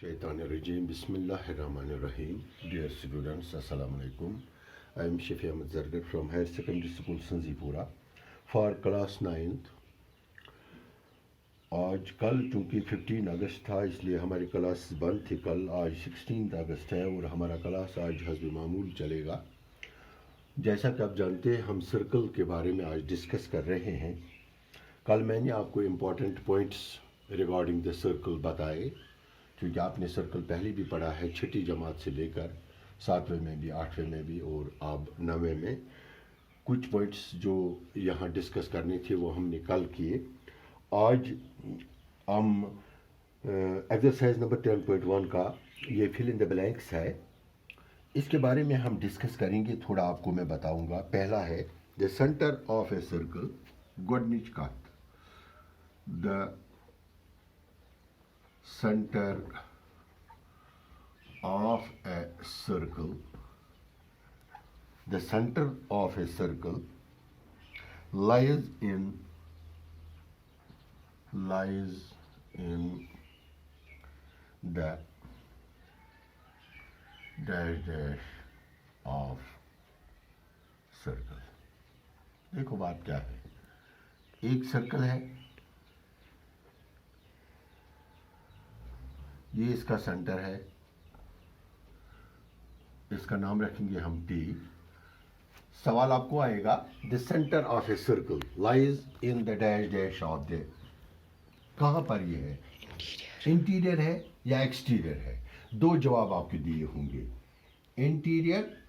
Shaitanirrajim. Bismillahirrahmanirrahim. Dear students, Assalamu alaikum. I am Shafi Ahmed Zargar from Higher Secondary School Sanzipura for class 9th. आज कल चूँकि 15 अगस्त था इसलिए हमारी class बंद थी कल। आज 16 अगस्त है और हमारा क्लास आज हस्ब मामूल चलेगा। जैसा कि आप जानते हैं हम सर्कल के बारे में आज डिस्कस कर रहे हैं। कल मैंने आपको important points regarding the circle बताए, क्योंकि आपने सर्कल पहले भी पढ़ा है, छठी जमात से लेकर 7वें में भी, 8वें में भी और अब 9वें में। कुछ पॉइंट्स जो यहाँ डिस्कस करने थे वो हमने कल किए। आज हम एक्सरसाइज नंबर 10.1 का ये फिल इन द ब्लैंक्स है, इसके बारे में हम डिस्कस करेंगे। थोड़ा आपको मैं बताऊंगा। पहला है the centre of a circle, गोडनिच कत the center of a circle, the center of a circle lies in the dash of circle। देखो बात क्या है, एक सर्कल है, ये इसका सेंटर है, इसका नाम रखेंगे हम टी। सवाल आपको आएगा the centre of a circle lies in the dash dash of the, कहाँ पर ये है, इंटीरियर है या एक्सटीरियर है। दो जवाब आपके दिए होंगे, इंटीरियर,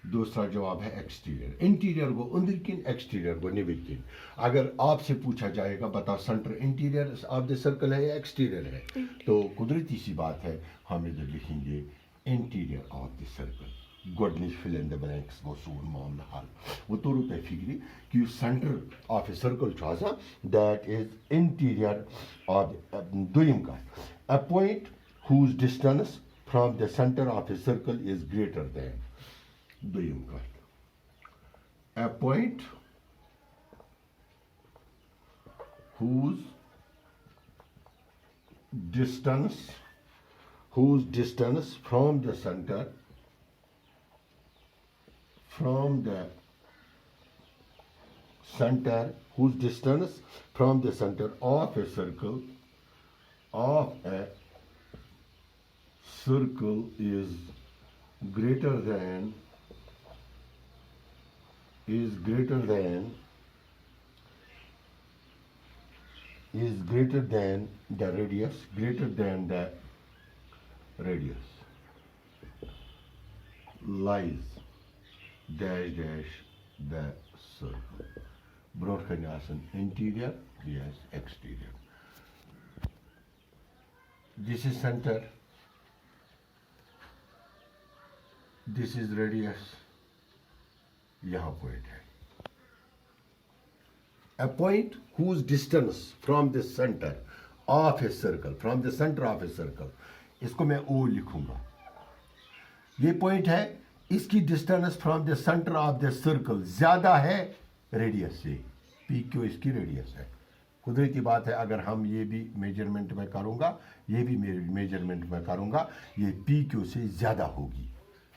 दूसरा जवाब है एक्सटीरियर। इंटीरियर को अंदर किन, एक्सटीरियर को निबिर किन। अगर आपसे पूछा जाएगा बताओ centre interior of the circle है या एक्सटीरियर है, तो कुदरती सी बात है हम इधर लिखेंगे इंटीरियर ऑफ द सर्कल। गोडनिश फिल इन द ब्लैंक्स गो सून मामला हल। वो तो रुपये फिक्री कि सेंटर ऑफ ए सर्कल छ दैट इज इंटीरियर ऑफ दोयम का a point whose distance from the centre of a circle is greater than दोयम का a point whose distance from the center whose distance from the center of a circle is greater than the radius lies dash dash the circle। ब्रोड करने आसन interior yes exterior। this is center, this is radius, यहाँ point है। A point whose distance from the center of a circle, इसको मैं O लिखूंगा। ये point है, इसकी distance from the centre of the circle ज्यादा है रेडियस से। पी क्यू इसकी रेडियस है। कुदरती बात है, अगर हम ये भी मेजरमेंट में करूंगा, ये भी मेजरमेंट में करूंगा, ये पी क्यू से ज्यादा होगी।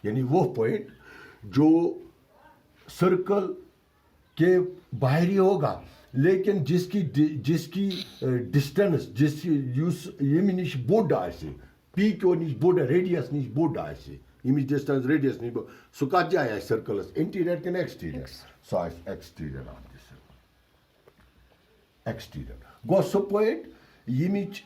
यानी वो पॉइंट जो सर्कल के बाहरी होगा, लेकिन जिसकी डिस्टेंस ये निश बोड आसे, पी क्यू निश बोड, रेडियस निश बोड आसे, ये डिस्टेंस रेडियस निश बोड, सो कत जाए सर्कलस इंटीरियर के एक्सटीरियर, सो आसे exterior of the circle. Exterior गो सो पॉइंट यमिच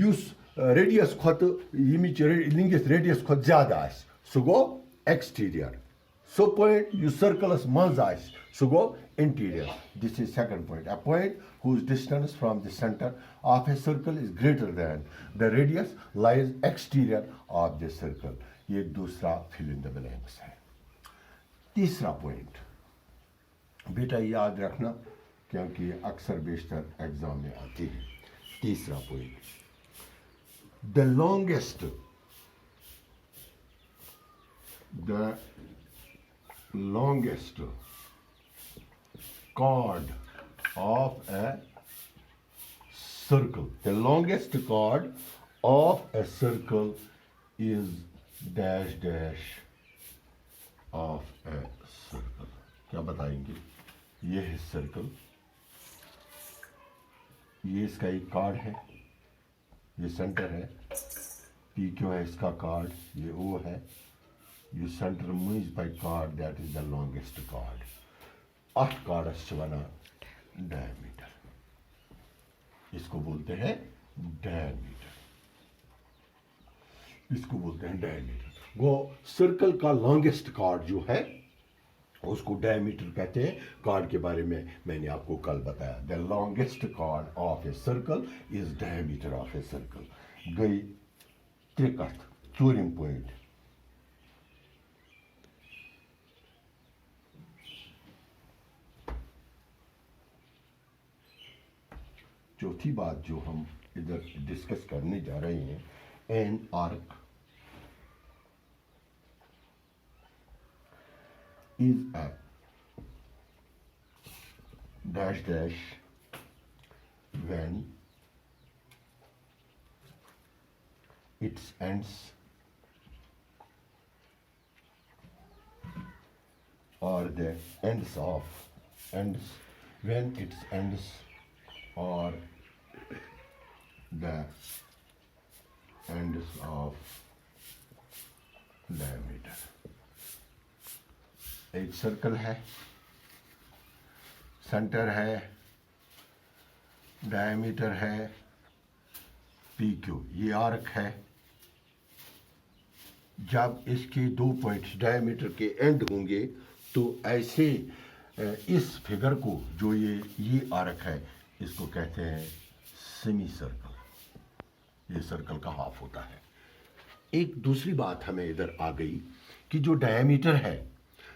युस रेडियस खत यमिच लिंगिस रेडियस खत ज्यादा आसे, सो गो exterior. So point you circles mans आइस, so go interior। This is second point, a point whose distance from the center of a circle is greater than the radius lies exterior of the circle। ये दूसरा fill in the blanks है। तीसरा point बेटा याद रखना, क्योंकि अक्सर बेशतर exam में आती है। तीसरा point, the longest chord of a circle, the longest chord of a circle is dash dash of a circle. क्या बताएंगे? ये है सर्कल, ये इसका एक कार्ड है, ये सेंटर है, पी क्यू है इसका कार्ड, ये ओ है, ये centre moves bye card, that is the longest card. 8 cards छ वनान डायमीटर, इसको बोलते हैं डायमीटर, इसको बोलते हैं डायमीटर. वो सर्कल का लॉन्गेस्ट कार्ड जो है उसको डायमीटर कहते हैं. कार्ड के बारे में मैंने आपको कल बताया. The longest card of a circle is diameter of a circle. गई 3 चूरिम पॉइंट. चौथी बात जो हम इधर डिस्कस करने जा रहे हैं, an arc is a dash dash when its ends or the ends of ends when its ends or the ends of diameter. एक सर्कल है, सेंटर है, डायमीटर है, पी क्यू, ये आर्क है. जब इसके 2 पॉइंट्स डायमीटर के एंड होंगे तो ऐसे इस फिगर को, जो ये आर्क है, इसको कहते हैं सेमी सर्कल. ये सर्कल का हाफ होता है. एक दूसरी बात हमें इधर आ गई कि जो डायमीटर है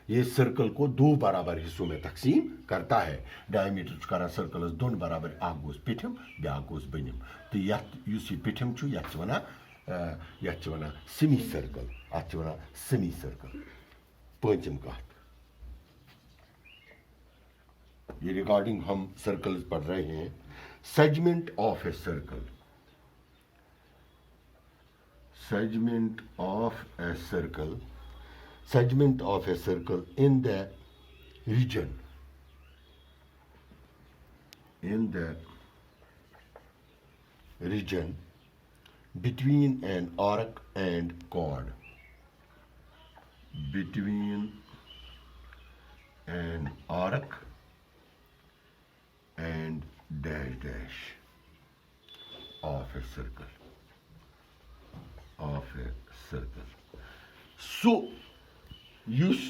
ये सर्कल को 2 बराबर हिस्सों में तकसीम करता है. डायमीटर कर सर्कल 2 बराबर, अख गोस पिठम ब्या गोस बनिम. तो युस ये पिठम छु यत वना सेमी सर्कल, अत वना सेमी सर्कल. पंचम कथ, ये रिगार्डिंग हम सर्कल पढ़ रहे हैं. Segment of a circle, segment of a circle, segment of a circle in the region between an arc and chord, between an arc and dash dash of a circle, of a circle. So use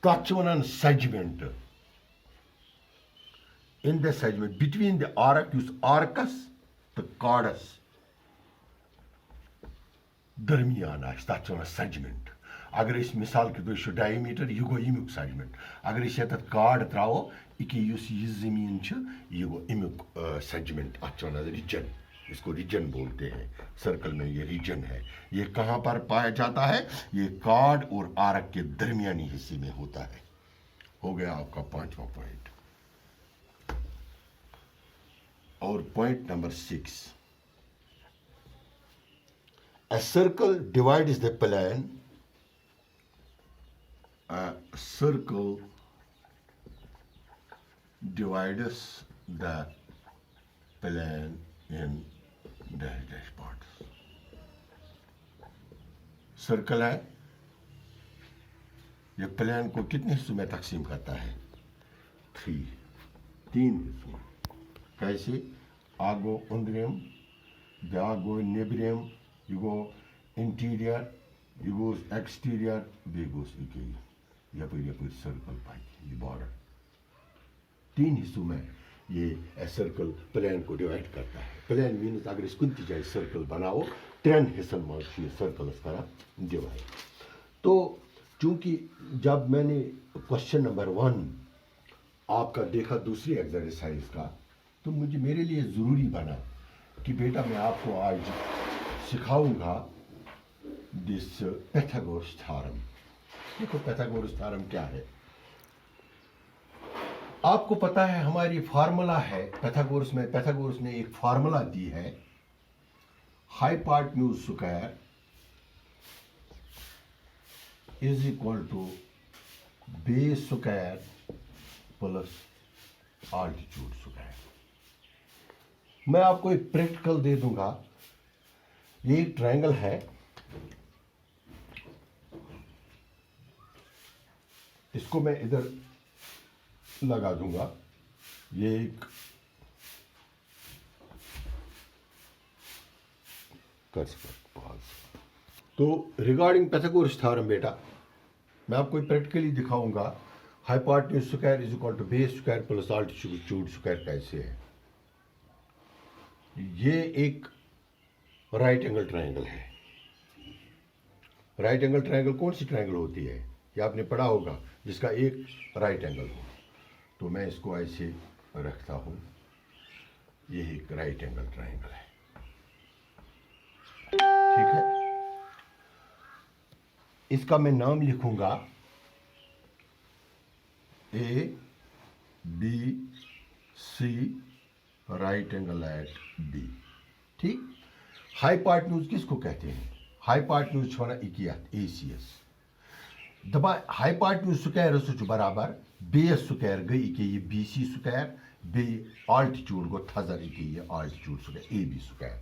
touch one segment. In the segment between the arc, use arcus the chordus दरमियान आस, तथ one segment. अगर इस मिसाल के तो diameter, यह गो अमुक segment. अगर ये कार्ड त्रो यह जमीन यह गो अमुक सेगमेंट. अत वन रीजन, इसको रीजन बोलते हैं. सर्कल में ये रीजन है. ये कहाँ पर पाया जाता है? ये कार्ड और आर्क के दरमियानी हिस्से में होता है. हो गया आपका 5वां पॉइंट. और point number 6, a circle divides the plane. A circle divides the plane in dash dash parts. Circle है, ये प्लेन को कितने हिस्सों में तकसीम करता है? 3 हिस्सों. कैसे? आगो अंदरियम, ब्यागो नेबरियम, युगो इंटीरियर, युगो एक्सटीरियर, बेगोस यपर सर्कल पाई, ये बॉर्डर. 3 हिस्सों में ये सर्कल प्लेन को डिवाइड करता है. प्लेन मीन्स अगर इस कुछ जाए सर्कल बनाओ 3 हिस्सों में ये सर्कल करा डिवाइड. तो चूंकि जब मैंने क्वेश्चन नंबर 1 आपका देखा दूसरी एक्सरसाइज का, तो मेरे लिए ज़रूरी बना कि बेटा मैं आपको आज सिखाऊंगा दिस पाइथागोरस थ्योरम. देखो पाइथागोरस थ्योरम क्या है. आपको पता है हमारी फार्मूला है पैथागोरस ने एक फार्मूला दी है, hypotenuse square is equal to base square plus altitude square. मैं आपको एक प्रैक्टिकल दे दूंगा। ये एक ट्रायंगल है, इसको मैं इधर लगा दूंगा। ये एक तो रिगार्डिंग पैथागोरस थ्योरम बेटा, मैं आपको प्रैक्टिकली दिखाऊंगा hypotenuse square is equal to base square plus altitude square कैसे है। ये एक राइट एंगल ट्रायंगल है। राइट एंगल ट्रायंगल कौन सी ट्रायंगल होती है, ये आपने पढ़ा होगा, जिसका एक राइट एंगल हो। तो मैं इसको ऐसे रखता हूं, ये एक राइट एंगल ट्रायंगल है, ठीक है। इसका मैं नाम लिखूंगा A B C right angle at B, ठीक। हाइपोटेन्यूज किसको कहते हैं? हाइपोटेन्यूज छना इकियत ACS दबा हाइपोटेन्यूज स्क्वायर बराबर बेस स्क्वायर गई कि ये BC स्क्वायर बे आल्टीट्यूड गो थजर कि ये आल्टीट्यूड स्क्वायर AB स्क्वायर।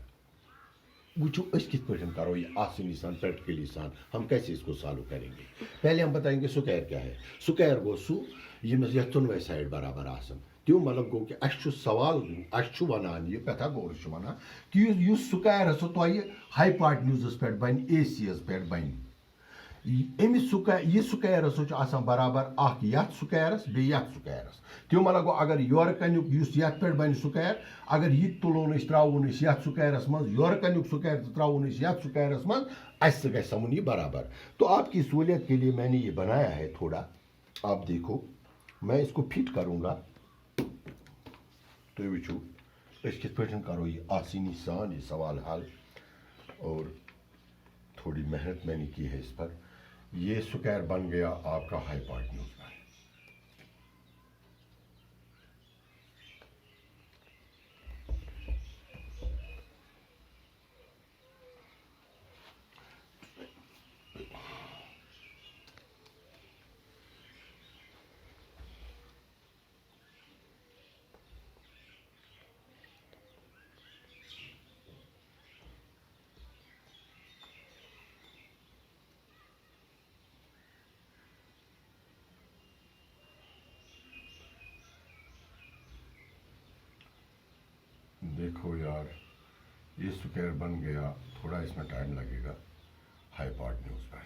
वुचो अस कित पे करो ये आसानी सान प्रैक्टिकली सान हम कैसे इसको सॉल्व करेंगे। पहले हम बताएंगे स्क्वायर क्या है। स्क्वायर गो सु यमस ये चुनवे साइड बराबर आसन त्यो मतलब गो कि अशु सवाल अशु वनान ये पैथागोरस वना कि यु स्क्वायर हसो तो ये हाइपोटेन्यूज पे बन ACS पे बन अमिस यह स्क्वायर हसो आसान बराबर अख यथ स्क्वायरस बे यथ स्क्वायरस। त्यो मतलब गो अगर योर कन्युक युस यथ पे बन स्क्वायर, अगर यह तुलोन त्रावन यथ स्क्वायरस मज योर कन्युक स्क्वायर त्रावन यथ स्क्वायरस मज अस गए समुन ये बराबर। तो आपकी सहूलियत के लिए मैंने ये बनाया है थोड़ा, आप देखो मैं इसको फिट करूंगा तो वो कित पे करो ये आसानी सान ये सवाल हल। और थोड़ी मेहनत मैंने की है इस पर। ये स्क्वायर बन गया आपका हाइपोटेन्यूज का। देखो यार ये स्क्वायर बन गया, थोड़ा इसमें टाइम लगेगा। हाइपोटेन्यूज पर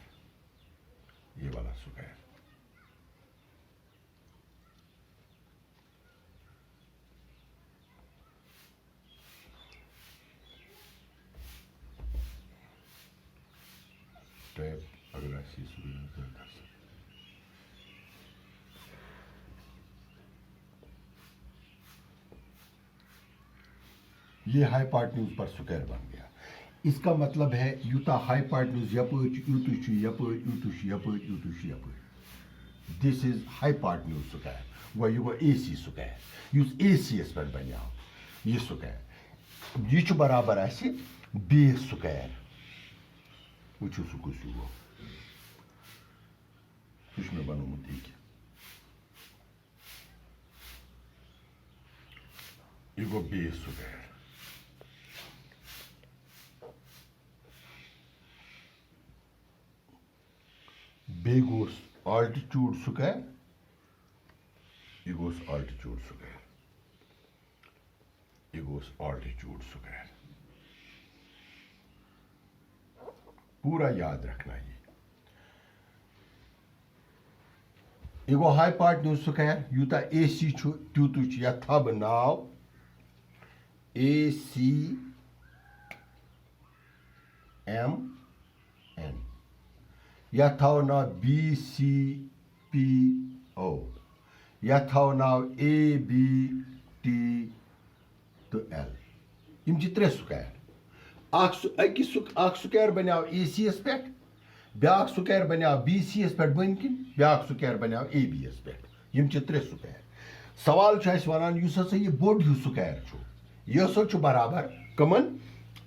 ये वाला स्क्वायर टैप अगर ऐसी सुविधा कर सकते। ये हाइपोटेन्यूज पर स्क्वायर बन गया। इसका मतलब है Utah hypotenuse this is hypotenuse square वो ये वो AC स्क्वायर युस ACS पर बनिया ये स्क्वायर ये बराबर आसे बेस स्क्वायर वो सुकुस वो में बनोमुत ये गो बेस स्क्वायर बेगोस altitude square equals altitude square equals altitude square। पूरा याद रखना ये एगो हाइपोटेन्यूज स्क्वायर यूता AC छु त्यूतु छु या थब नाव ACMN या थाव नाव BCPO या थाव नाव ABT तो L यम त्रे स्क्वायर अक स्क्वायर बनियाव ACS पे, ब्याक स्क्वायर बनियाव BCS पे बन किन ब्याक स्क्वायर बनियाव ABS पे यम त्रे स्क्वायर। सवाल छ अस वनान युस हसा ये बोड हिउ स्क्वायर छु यह हसा छु बराबर कमन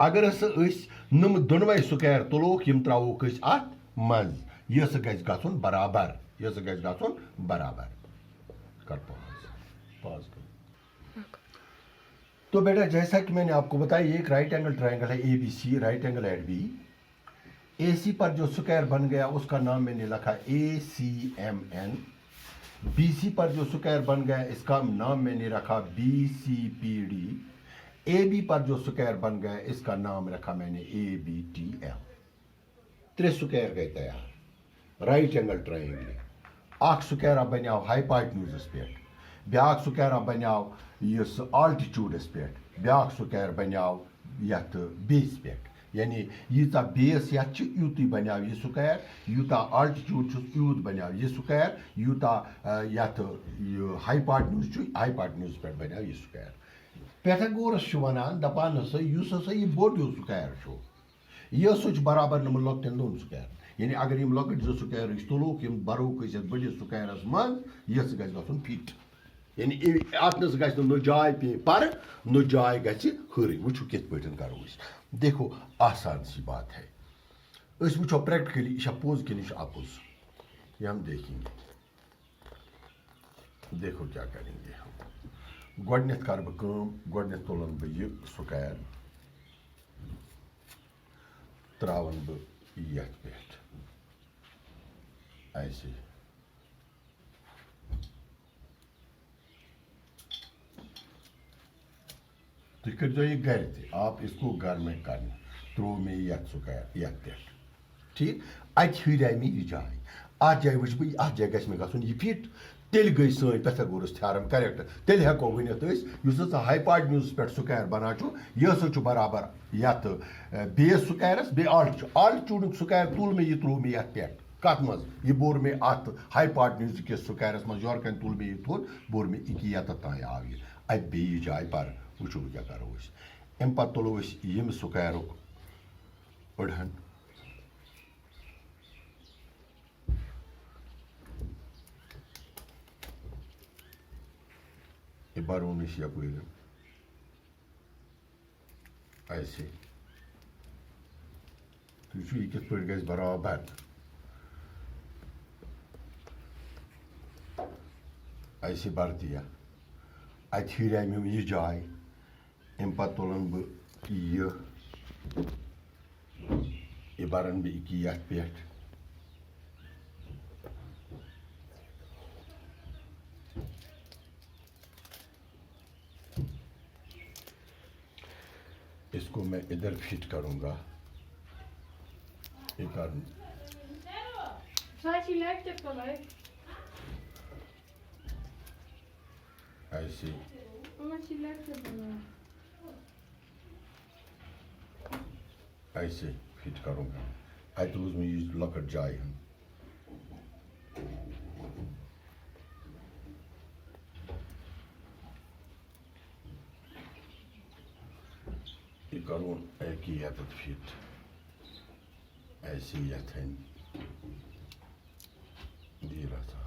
अगर हसा अस नम दोनवै स्क्वायर तुलोक यम त्रावोक अस अत मज यह हसा गस गछुन बराबर यह हसा गस गछुन बराबर कर पॉज कर। तो बेटा जैसा कि मैंने आपको बताया ये एक राइट एंगल ट्रायंगल है A B C right angle at B A C पर जो स्क्वायर बन गया उसका नाम मैंने लिखा A C M N B C पर जो स्क्वायर बन गया इसका नाम मैंने रखा B C P D A B पर जो स्क्वायर बन गया इसका नाम रखा मैंने ए बी टी एल त्रे स्क्वायर गए तैयार राइट एंगल ट्रायंगल अख स्क्वायर बनो हाइपोटेन्यूज पे ब्याक स्क्वायर बनो इस आल्टीट्यूडस पे ब्याक स्क्वायर बनो यथ बेस पे यानी यीता बेस यथ यूत बनो यह स्क्वायर यूता आल्टीट्यूड यूत बनो यह स्क्वायर यूता यथ हाइपोटेन्यूज पे बनो यह स्क्वायर पैथागोरस वनान दपान हसा युस हसा यह बोड हिउ स्क्वायर यह हसा बराबर नम लॉकटेन दोन स्क्वायर यानी अगर यम लॉकट जो स्क्वायर तुलोक यम बरोक बड़िस स्क्वायरस मज यह गस गछुन फिट यानी अत न जाय पे पर न जाय गि हर वो कित पे करो देखो आसान सी बात है वो प्रैक्टिकली यह पोज कि अपोज ये हम देखेंगे देखो क्या करेंगे हम गोडनेथ कर बह तुलन बह यह स्क्वायर त्रावन बह यथ पे ऐसे तुम कर ये घर ते आप इसको घर में कर त्रो में यथ स्क्वायर यथ पे ठीक अत हराय मे यह जाय अत जाय वुच बह अत जाय गछ मे गछुन यह फिट तेल गई सन पैथागोरस थ्योरम करेक्ट तेल हेको वनित युस हाइपोटेन्यूज पे स्क्वायर बनान यह हसा बराबर यथ बेस स्क्वायरस बे आल्टीट्यूड स्क्वायर तुल मे यह त्रो मे यथ पे कत मज यह बोर मे अत हाइपोटेन्यूज के स्क्वायरस मज योरकन तुल मे यह थोद बोर मे इक यथ तान आव यह अत बे जाय पर वो क्या करो अम पे तुलो यम स्क्वायर अड़हन यह बरोन यप ऐसे तो यह कित पे गस बराबर ऐसे बर दिया अत हराय मे यह जाय अम पे तुलन बह यह बरन बह इक यथ पे इसको मैं इधर फिट करूंगा एक ऐसे ऐसे फिट करूंगा अत रोज में यह लकट जाय यह करूँ एक ही यथ फिट ऐसे यथन धीरा सा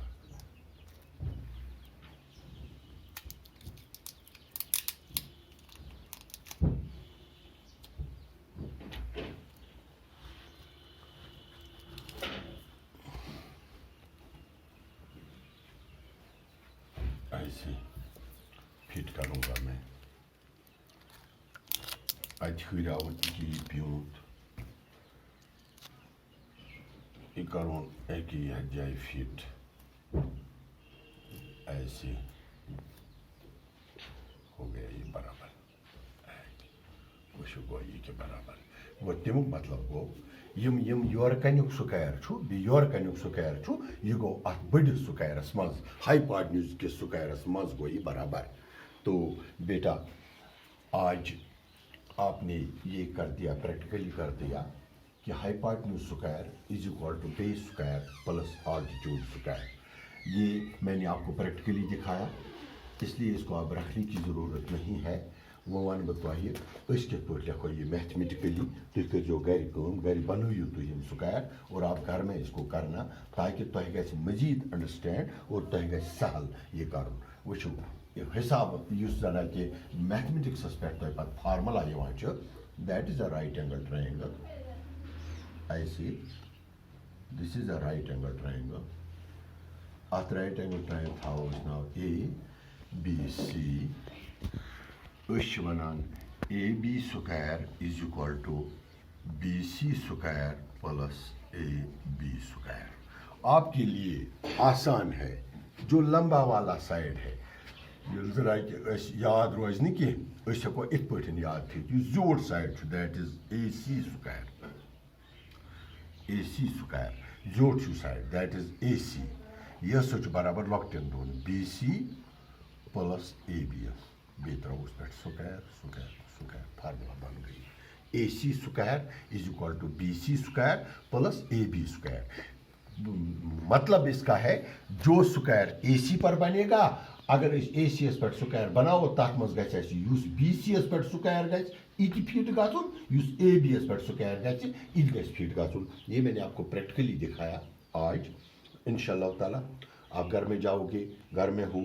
ऐसे फिट करूंगा मैं अत हरावन यह प्यूत यह करूँ एक यथ जाय फिट ऐसे हो गया ये बराबर वो गो ये के बराबर वो तमुक मतलब गो यम यम योरकनुक स्क्वायर बे योरकनुक स्क्वायर यह गो अत बड़िस स्क्वायरस मज हाइपोटेन्यूज के स्क्वायरस मज गो ये बराबर। तो बेटा आज आपने ये कर दिया प्रैक्टिकली कर दिया कि hypotenuse square is equal to base square plus altitude square ये मैंने आपको प्रैक्टिकली दिखाया इसलिए इसको अब रखने की ज़रूरत नहीं है वो वन बह तुह कित पे लिखो ये मैथमेटिकली तुम करो घर बनू तुम स्क्वायर और आप घर में इसको करना ताकि तुह गि मजीद अंडरस्टैंड और तुह गि सहल ये कर वुचु हिसाब युस जना के मैथमेटिक्स पे तो पत फार्मूला यवान छ that is a right angle triangle I see this is a right angle triangle at right angle triangle thaws now A B C Ushwanan AB square is equal to BC square plus AB square आपके लिए आसान है जो लंबा वाला side है जरा याद रोज नहीं कि हको इत पे याद थी जोड़ side that is AC square जोड़ साइड दैट इज AC यह सोच बराबर लॉकटेन दोन BC प्लस ABS बेहतर उस पर स्क्वायर फार्मूला बन गई AC square is equal to BC square plus AB square मतलब इसका है जो स्क्वायर AC पर बनेगा अगर इस ACS पर स्क्वायर बनाओ तथ मज गुस BCS पर स्क्वायर गि फिट गुन युस ABS पर स्क्वायर गि फिट गुन ये मैंने आपको प्रैक्टिकली दिखाया आज इंशाअल्लाह ताला आप घर में जाओगे घर में हो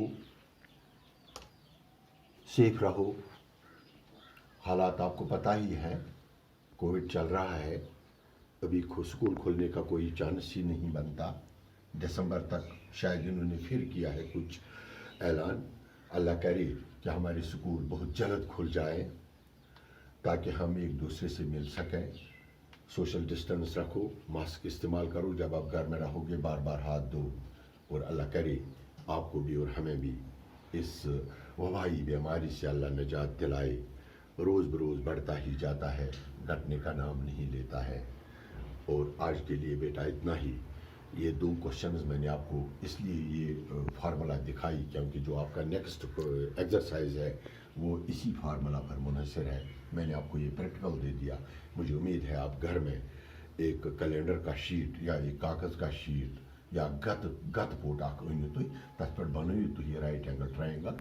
सेफ रहो हालात आपको पता ही है कोविड चल रहा है अभी स्कूल खुलने का कोई चांस ही नहीं बनता दिसंबर तक शायद इन्होंने फिर किया है कुछ ऐलान अल्लाह करे कि हमारे स्कूल बहुत जल्द खुल जाए ताकि हम एक दूसरे से मिल सकें सोशल डिस्टेंस रखो मास्क इस्तेमाल करो जब आप घर में रहोगे बार बार हाथ धो और अल्लाह करे आपको भी और हमें भी इस वबाई बीमारी से अल्लाह निजात दिलाए रोज़ बरोज़ बढ़ता ही जाता है घटने का नाम नहीं लेता है और आज के लिए बेटा इतना ही ये 2 क्वेश्चंस मैंने आपको इसलिए ये फार्मूला दिखाई क्योंकि जो आपका नेक्स्ट एक्सरसाइज है वो इसी फार्मूला पर मुनहसर है मैंने आपको ये प्रैक्टिकल दे दिया मुझे उम्मीद है आप घर में एक कैलेंडर का शीट या एक कागज़ का शीट या गत पोट अनु तुम तथ पे बनू तुम right angle triangle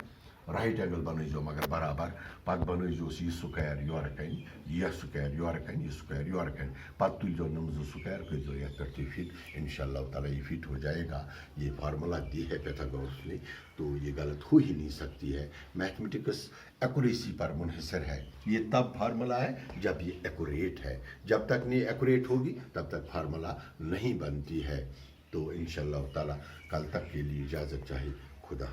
right angle बनईजो मगर बराबर पत बनईजो यह स्क्वायर योर कन यह स्क्वायर योर कन यह स्क्वायर योर कन पत तुलजो नम जो स्क्वायर करो ये पे फिट इंशाअल्लाह ताला ये फिट हो जाएगा ये फार्मूला दी है पाइथागोरस ने तो ये गलत हो ही नहीं सकती है मैथमेटिक्स एक्यूरेसी पर मुनहसर है ये तब फार्मूला है जब ये एक्यूरेट है जब तक नहीं एक्यूरेट होगी तब तक फार्मूला नहीं बनती है तो इंशाअल्लाह ताला कल तक के लिए इजाज़त चाहिए खुदा।